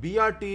BRT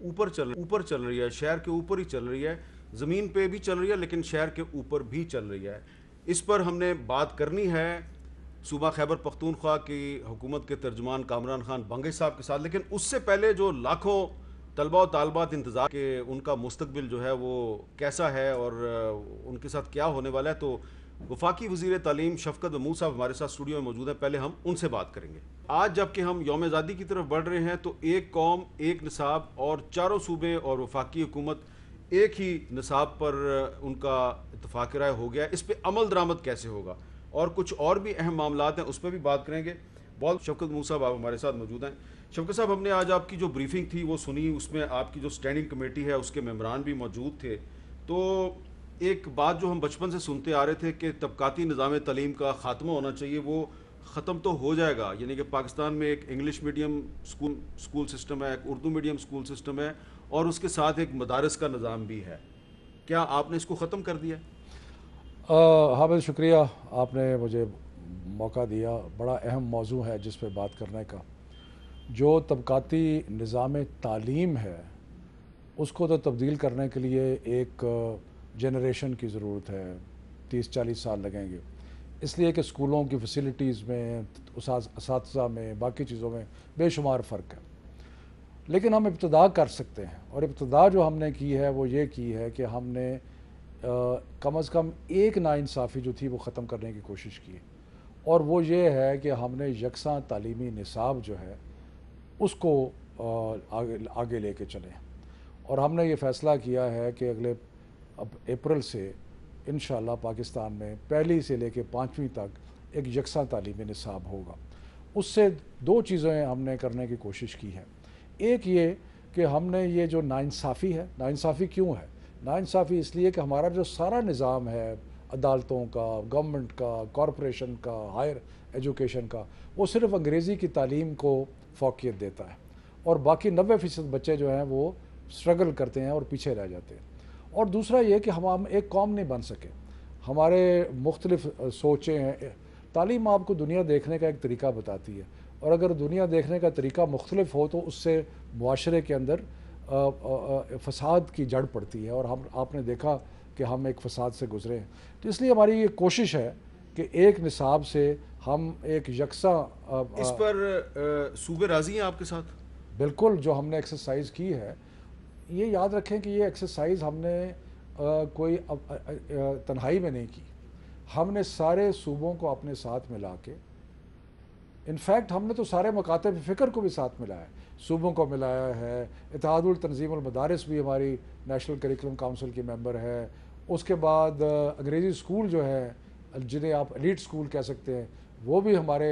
اوپر چل رہی ہے، شہر کے اوپر ہی چل رہی ہے، زمین پہ بھی چل رہی ہے لیکن شہر کے اوپر بھی چل رہی ہے. اس پر ہم نے بات کرنی ہے صوبہ خیبر پختونخوا کی حکومت کے ترجمان کامران خان بنگش صاحب کے ساتھ. لیکن اس سے پہلے جو لاکھوں طلبہ و طالبات انتظار کہ ان کا مستقبل جو ہے وہ کیسا ہے اور ان کے ساتھ کیا ہونے والا ہے، تو وفاقی وزیر تعلیم شفقت محمود صاحب ہمارے ساتھ اسٹوڈیو میں موجود ہیں. پہلے ہم ان سے بات کریں گے. آج جب کہ ہم یوم آزادی کی طرف بڑھ رہے ہیں تو ایک قوم ایک نصاب اور چاروں صوبے اور وفاقی حکومت ایک ہی نصاب پر ان کا اتفاق رائے ہو گیا. اس پہ عمل درآمد کیسے ہوگا اور کچھ اور بھی اہم معاملات ہیں، اس پہ بھی بات کریں گے. بہت شفقت محمود صاحب آپ ہمارے ساتھ موجود ہیں. شفقت صاحب، ہم نے آج آپ کی جو بریفنگ تھی وہ سنی، اس میں آپ کی جو اسٹینڈنگ کمیٹی ہے اس کے ممبران بھی موجود تھے. تو ایک بات جو ہم بچپن سے سنتے آ رہے تھے کہ طبقاتی نظام تعلیم کا خاتمہ ہونا چاہیے، وہ ختم تو ہو جائے گا. یعنی کہ پاکستان میں ایک انگلش میڈیم اسکول سسٹم ہے، ایک اردو میڈیم اسکول سسٹم ہے اور اس کے ساتھ ایک مدارس کا نظام بھی ہے. کیا آپ نے اس کو ختم کر دیا؟ حامد، شکریہ، آپ نے مجھے موقع دیا. بڑا اہم موضوع ہے جس پہ بات کرنے کا. جو طبقاتی نظام تعلیم ہے اس کو تو تبدیل کرنے کے لیے ایک جنریشن کی ضرورت ہے، 30-40 سال لگیں گے، اس لیے کہ اسکولوں کی فیسلٹیز میں، اساتذہ میں، باقی چیزوں میں بے شمار فرق ہے. لیکن ہم ابتدا کر سکتے ہیں، اور ابتدا جو ہم نے کی ہے وہ یہ کی ہے کہ ہم نے کم از کم ایک ناانصافی جو تھی وہ ختم کرنے کی کوشش کی، اور وہ یہ ہے کہ ہم نے یکساں تعلیمی نصاب جو ہے اس کو آگے لے کے چلیں. اور ہم نے یہ فیصلہ کیا ہے کہ اگلے اپریل سے انشاءاللہ پاکستان میں پہلی سے لے کے 5ویں تک ایک یکساں تعلیمی نصاب ہوگا. اس سے دو چیزیں ہم نے کرنے کی کوشش کی ہے. ایک یہ کہ ہم نے یہ جو ناانصافی ہے، ناانصافی کیوں ہے؟ ناانصافی اس لیے کہ ہمارا جو سارا نظام ہے عدالتوں کا، گورنمنٹ کا، کارپوریشن کا، ہائر ایجوکیشن کا، وہ صرف انگریزی کی تعلیم کو فوقیت دیتا ہے، اور باقی 90% بچے جو ہیں وہ اسٹرگل کرتے ہیں اور پیچھے رہ جاتے ہیں. اور دوسرا یہ کہ ہم ایک قوم نہیں بن سکے. ہمارے مختلف سوچیں ہیں. تعلیم آپ کو دنیا دیکھنے کا ایک طریقہ بتاتی ہے، اور اگر دنیا دیکھنے کا طریقہ مختلف ہو تو اس سے معاشرے کے اندر فساد کی جڑ پڑتی ہے، اور آپ نے دیکھا کہ ہم ایک فساد سے گزرے ہیں. تو اس لیے ہماری یہ کوشش ہے کہ ایک نصاب سے ہم ایک یکساں اس پر صوبے راضی ہیں آپ کے ساتھ؟ بالکل. جو ہم نے ایکسرسائز کی ہے، یہ یاد رکھیں کہ یہ ایکسرسائز ہم نے کوئی تنہائی میں نہیں کی. ہم نے سارے صوبوں کو اپنے ساتھ ملا کے، انفیکٹ ہم نے تو سارے مکاتب فکر کو بھی ساتھ ملایا ہے، صوبوں کو ملایا ہے. اتحاد التنظیم المدارس بھی ہماری نیشنل کریکولم کونسل کی ممبر ہے. اس کے بعد انگریزی اسکول جو ہے، جنہیں آپ ایلیٹ اسکول کہہ سکتے ہیں، وہ بھی ہمارے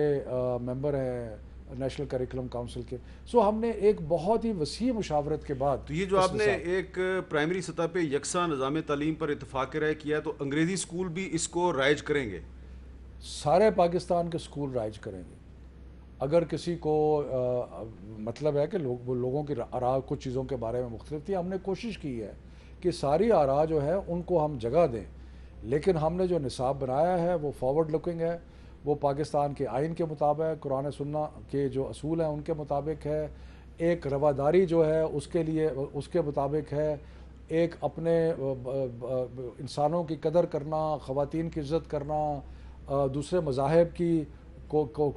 ممبر ہیں نیشنل کریکولم کونسل کے. سو ہم نے ایک بہت ہی وسیع مشاورت کے بعد، تو یہ جو آپ نے ایک پرائمری سطح پہ یکساں نظام تعلیم پر اتفاق رائے کیا ہے، تو انگریزی اسکول بھی اس کو رائج کریں گے؟ سارے پاکستان کے اسکول رائج کریں گے. اگر کسی کو مطلب ہے کہ لوگوں کی آراء کچھ چیزوں کے بارے میں مختلف تھی، ہم نے کوشش کی ہے کہ ساری آراء جو ہے ان کو ہم جگہ دیں. لیکن ہم نے جو نصاب بنایا ہے وہ فارورڈ لکنگ ہے، وہ پاکستان کے آئین کے مطابق، قرآن سنہ کے جو اصول ہیں ان کے مطابق ہے. ایک رواداری جو ہے اس کے لیے اس کے مطابق ہے. ایک اپنے انسانوں کی قدر کرنا، خواتین کی عزت کرنا، دوسرے مذاہب کی کو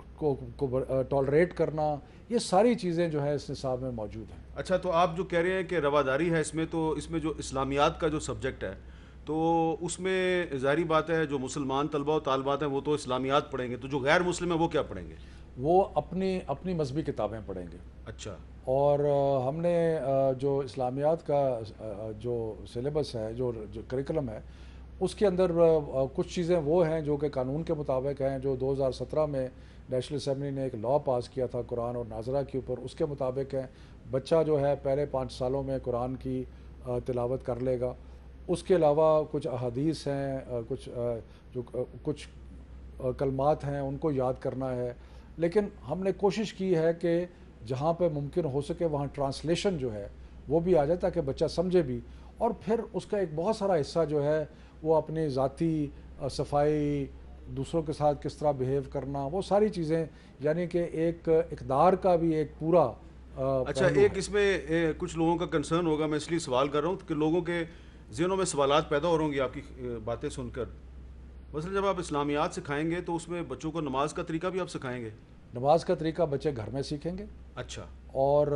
ٹالریٹ کرنا، یہ ساری چیزیں جو ہے اس نصاب میں موجود ہیں. اچھا، تو آپ جو کہہ رہے ہیں کہ رواداری ہے اس میں، تو اس میں جو اسلامیات کا جو سبجیکٹ ہے تو اس میں ظاہری بات ہے جو مسلمان طلبہ و طالبات ہیں وہ تو اسلامیات پڑھیں گے، تو جو غیر مسلم ہیں وہ کیا پڑھیں گے؟ وہ اپنی مذہبی کتابیں پڑھیں گے. اچھا. اور ہم نے جو اسلامیات کا جو سلیبس ہے، جو کریکولم ہے، اس کے اندر کچھ چیزیں وہ ہیں جو کہ قانون کے مطابق ہیں. جو 2017 میں نیشنل اسمبلی نے ایک لاء پاس کیا تھا قرآن اور ناظرہ کے اوپر، اس کے مطابق ہیں. بچہ جو ہے پہلے 5 سالوں میں قرآن کی تلاوت کر لے گا. اس کے علاوہ کچھ احادیث ہیں، کچھ کلمات ہیں، ان کو یاد کرنا ہے. لیکن ہم نے کوشش کی ہے کہ جہاں پہ ممکن ہو سکے وہاں ٹرانسلیشن جو ہے وہ بھی آ جائے تاکہ بچہ سمجھے بھی. اور پھر اس کا ایک بہت سارا حصہ جو ہے وہ اپنی ذاتی صفائی، دوسروں کے ساتھ کس طرح بیہیو کرنا، وہ ساری چیزیں، یعنی کہ ایک اقدار کا بھی ایک پورا اچھا ایک اس میں کچھ لوگوں کا کنسرن ہوگا, میں اس لیے سوال کر رہا ہوں کہ لوگوں کے ذہنوں میں سوالات پیدا ہو رہے ہوں گے آپ کی باتیں سن کر. مثلا جب آپ اسلامیات سکھائیں گے تو اس میں بچوں کو نماز کا طریقہ بھی آپ سکھائیں گے؟ نماز کا طریقہ بچے گھر میں سیکھیں گے. اچھا. اور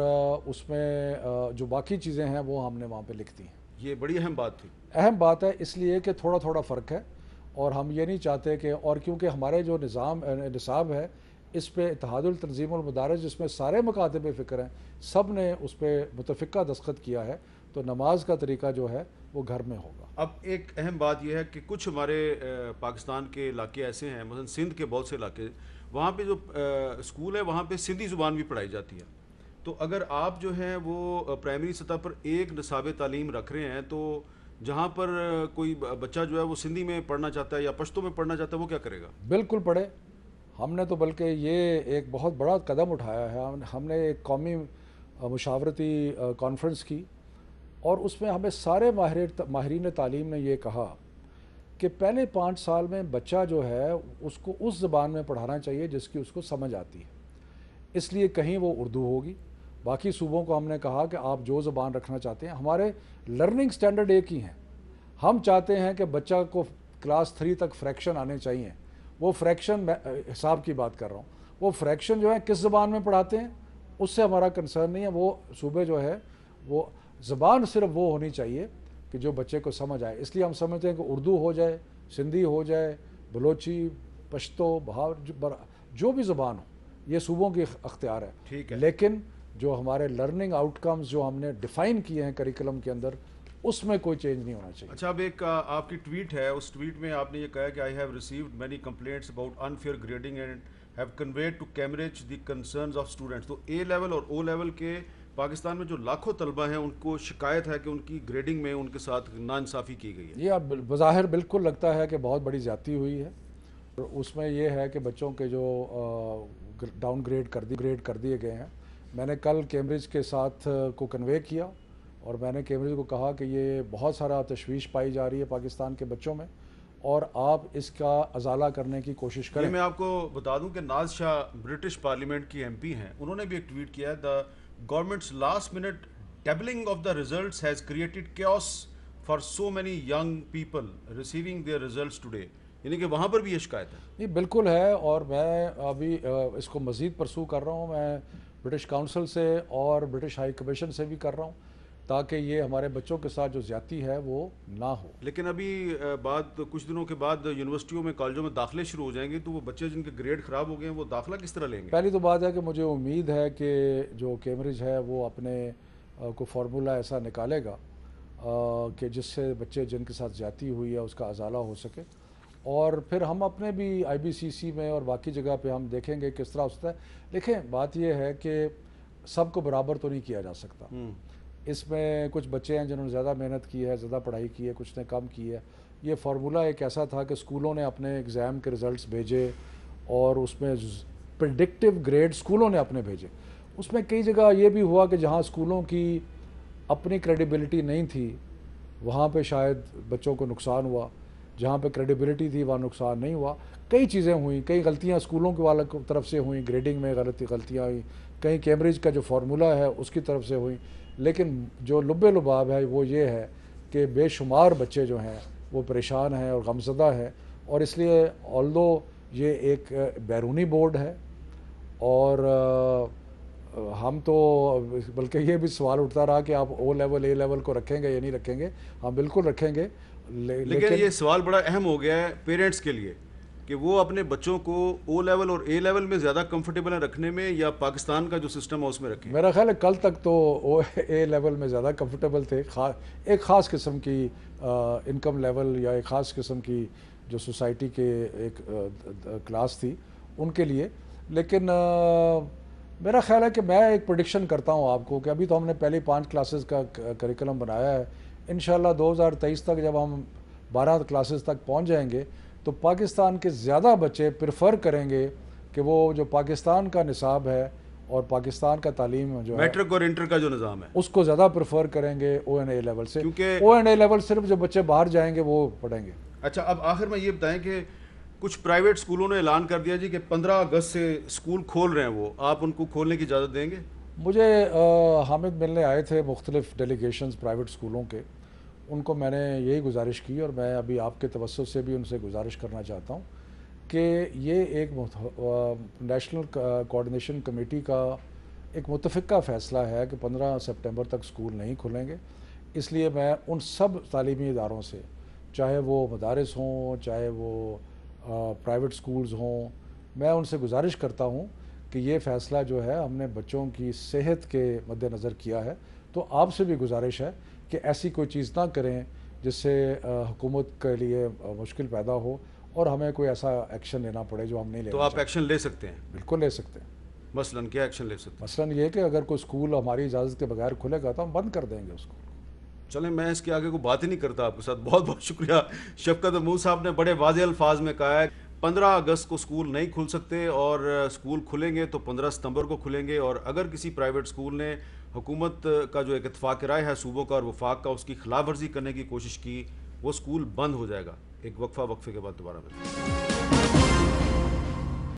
اس میں جو باقی چیزیں ہیں وہ ہم نے وہاں پہ لکھ دی ہیں. یہ بڑی اہم بات تھی. اہم بات ہے اس لیے کہ تھوڑا تھوڑا فرق ہے, اور ہم یہ نہیں چاہتے کہ, اور کیونکہ ہمارے جو نصاب ہے اس پہ اتحاد التنظیم المدارس جس میں سارے مکاتب فکر ہیں سب نے اس پہ متفقہ دستخط کیا ہے, تو نماز کا طریقہ جو ہے وہ گھر میں ہوگا. اب ایک اہم بات یہ ہے کہ کچھ ہمارے پاکستان کے علاقے ایسے ہیں, مثلا سندھ کے بہت سے علاقے, وہاں پہ جو اسکول ہے وہاں پہ سندھی زبان بھی پڑھائی جاتی ہے. تو اگر آپ جو ہیں وہ پرائمری سطح پر ایک نصاب تعلیم رکھ رہے ہیں, تو جہاں پر کوئی بچہ جو ہے وہ سندھی میں پڑھنا چاہتا ہے یا پشتو میں پڑھنا چاہتا ہے وہ کیا کرے گا؟ بالکل پڑھے. ہم نے تو بلکہ یہ ایک بہت بڑا قدم اٹھایا ہے. ہم نے ایک قومی مشاورتی کانفرنس کی, اور اس میں ہمیں سارے ماہرین تعلیم نے یہ کہا کہ پہلے 5 سال میں بچہ جو ہے اس کو اس زبان میں پڑھانا چاہیے جس کی اس کو سمجھ آتی ہے. اس لیے کہیں وہ اردو ہوگی, باقی صوبوں کو ہم نے کہا کہ آپ جو زبان رکھنا چاہتے ہیں. ہمارے لرننگ سٹینڈرڈ ایک ہی ہیں. ہم چاہتے ہیں کہ بچہ کو کلاس 3 تک فریکشن آنے چاہیے. وہ فریکشن حساب کی بات کر رہا ہوں, وہ فریکشن جو ہے کس زبان میں پڑھاتے ہیں اس سے ہمارا کنسرن نہیں ہے. وہ صوبے جو ہے وہ زبان صرف وہ ہونی چاہیے کہ جو بچے کو سمجھ آئے. اس لیے ہم سمجھتے ہیں کہ اردو ہو جائے, سندھی ہو جائے, بلوچی, پشتو, بہار, جو بھی زبان ہو, یہ صوبوں کی اختیار ہے. ٹھیک ہے. لیکن جو ہمارے لرننگ آؤٹ کمز جو ہم نے ڈیفائن کیے ہیں کریکولم کے اندر, اس میں کوئی چینج نہیں ہونا چاہیے. اچھا, اب ایک آپ کی ٹویٹ ہے, اس ٹویٹ میں آپ نے یہ کہا کہ I have received many complaints about unfair grading and have conveyed to Cambridge the concerns of students. تو اے لیول اور او لیول کے پاکستان میں جو لاکھوں طلبہ ہیں ان کو شکایت ہے کہ ان کی گریڈنگ میں ان کے ساتھ ناانصافی کی گئی ہے. یہ بظاہر بالکل لگتا ہے کہ بہت بڑی زیادتی ہوئی ہے. اس میں یہ ہے کہ بچوں کے جو ڈاؤن گریڈ کر دیے گئے ہیں. میں نے کل کیمبرج کے ساتھ کو کنوے کیا, اور میں نے کیمبرج کو کہا کہ یہ بہت سارا تشویش پائی جا رہی ہے پاکستان کے بچوں میں, اور آپ اس کا ازالہ کرنے کی کوشش کریں. میں آپ کو بتا دوں کہ ناز شاہ برٹش پارلیمنٹ کی ایم پی ہیں, انہوں نے بھی ایک ٹویٹ کیا ہے, the government's last minute tabling of the results has created chaos for so many young people receiving their results today. یعنی کہ وہاں پر بھی یہ شکایت ہے. نہیں بالکل ہے, اور میں ابھی اس کو مزید پرسو کر رہا ہوں. میں برٹش کاؤنسل سے اور برٹش ہائی کمیشن سے بھی کر رہا ہوں تاکہ یہ ہمارے بچوں کے ساتھ جو زیادتی ہے وہ نہ ہو. لیکن ابھی کچھ دنوں کے بعد یونیورسٹیوں میں, کالجوں میں داخلے شروع ہو جائیں گے, تو وہ بچے جن کے گریڈ خراب ہو گئے ہیں وہ داخلہ کس طرح لیں گے؟ پہلی تو بات ہے کہ مجھے امید ہے کہ جو کیمبرج ہے وہ اپنے کو فارمولا ایسا نکالے گا کہ جس سے بچے جن کے ساتھ زیادتی ہوئی ہے اس کا ازالہ ہو سکے. اور پھر ہم اپنے بھی آئی بی سی سی میں اور باقی جگہ پہ ہم دیکھیں گے کس طرح ہوتا ہے. دیکھیں بات یہ ہے کہ سب کو برابر تو نہیں کیا جا سکتا. اس میں کچھ بچے ہیں جنہوں نے زیادہ محنت کی ہے, زیادہ پڑھائی کی ہے, کچھ نے کم کی ہے. یہ فارمولہ ایک ایسا تھا کہ اسکولوں نے اپنے ایگزام کے رزلٹس بھیجے, اور اس میں پریڈکٹیو گریڈ اسکولوں نے اپنے بھیجے. اس میں کئی جگہ یہ بھی ہوا کہ جہاں اسکولوں کی اپنی کریڈیبلٹی نہیں تھی وہاں پہ شاید بچوں کو نقصان ہوا, جہاں پہ کریڈیبلٹی تھی وہاں نقصان نہیں ہوا. کئی چیزیں ہوئیں, کئی غلطیاں اسکولوں کے والوں کی طرف سے ہوئیں, گریڈنگ میں غلطیاں ہوئیں, کہیں کیمبرج کا جو فارمولہ ہے اس کی طرف سے ہوئیں. لیکن جو لب لباب ہے وہ یہ ہے کہ بے شمار بچے جو ہیں وہ پریشان ہیں اور غمزدہ ہیں. اور اس لیے آلدو یہ ایک بیرونی بورڈ ہے, اور ہم تو بلکہ یہ بھی سوال اٹھتا رہا کہ آپ او لیول اے لیول کو رکھیں گے یا نہیں رکھیں گے. ہم بالکل رکھیں گے, لیکن یہ سوال بڑا اہم ہو گیا ہے پیرنٹس کے لیے کہ وہ اپنے بچوں کو او لیول اور اے لیول میں زیادہ کمفرٹیبل ہیں رکھنے میں, یا پاکستان کا جو سسٹم ہے اس میں رکھیں. میرا خیال ہے کل تک تو اے لیول میں زیادہ کمفرٹیبل تھے. ایک خاص قسم کی انکم لیول یا ایک خاص قسم کی جو سوسائٹی کے ایک کلاس تھی ان کے لیے. لیکن میرا خیال ہے کہ میں ایک پریڈکشن کرتا ہوں آپ کو کہ ابھی تو ہم نے پہلی 5 کلاسز کا کریکولم بنایا ہے. انشاءاللہ 2023 تک جب ہم 12 کلاسز تک پہنچ جائیں گے تو پاکستان کے زیادہ بچے پریفر کریں گے کہ وہ جو پاکستان کا نصاب ہے اور پاکستان کا تعلیم جو ہے میٹرک اور انٹر کا جو نظام ہے اس کو زیادہ پریفر کریں گے او این اے لیول سے, کیونکہ او این اے لیول صرف جو بچے باہر جائیں گے وہ پڑھیں گے. اچھا, اب آخر میں یہ بتائیں کہ کچھ پرائیویٹ اسکولوں نے اعلان کر دیا جی کہ 15 اگست سے اسکول کھول رہے ہیں, وہ آپ ان کو کھولنے کی اجازت دیں گے؟ مجھے حامد ملنے آئے تھے مختلف ڈیلیگیشنز پرائیویٹ اسکولوں کے، ان کو میں نے یہی گزارش کی اور میں ابھی آپ کے توسط سے بھی ان سے گزارش کرنا چاہتا ہوں کہ یہ ایک نیشنل کوآرڈینیشن کمیٹی کا ایک متفقہ فیصلہ ہے کہ 15 سپٹمبر تک اسکول نہیں کھلیں گے. اس لیے میں ان سب تعلیمی اداروں سے، چاہے وہ مدارس ہوں چاہے وہ پرائیویٹ اسکولز ہوں، میں ان سے گزارش کرتا ہوں کہ یہ فیصلہ جو ہے ہم نے بچوں کی صحت کے مد نظر کیا ہے. تو آپ سے بھی گزارش ہے کہ ایسی کوئی چیز نہ کریں جس سے حکومت کے لیے مشکل پیدا ہو اور ہمیں کوئی ایسا ایکشن لینا پڑے جو ہم نہیں لینا تو آپ چاہتے. ایکشن لے سکتے ہیں؟ بالکل لے سکتے ہیں. مثلاً کیا ایکشن لے سکتے ہیں؟ مثلاً یہ کہ اگر کوئی اسکول ہماری اجازت کے بغیر کھلے گا تو ہم بند کر دیں گے اس کو. چلیں میں اس کے آگے کوئی بات ہی نہیں کرتا آپ کے ساتھ. بہت بہت شکریہ. شفقت محمود صاحب نے بڑے واضح الفاظ میں کہا ہے 15 اگست کو اسکول نہیں کھل سکتے اور اسکول کھلیں گے تو 15 ستمبر کو کھلیں گے، اور اگر کسی پرائیویٹ اسکول نے حکومت کا جو ایک اتفاق رائے ہے صوبوں کا اور وفاق کا اس کی خلاف ورزی کرنے کی کوشش کی، وہ اسکول بند ہو جائے گا. ایک وقفے کے بعد دوبارہ ملیں گے.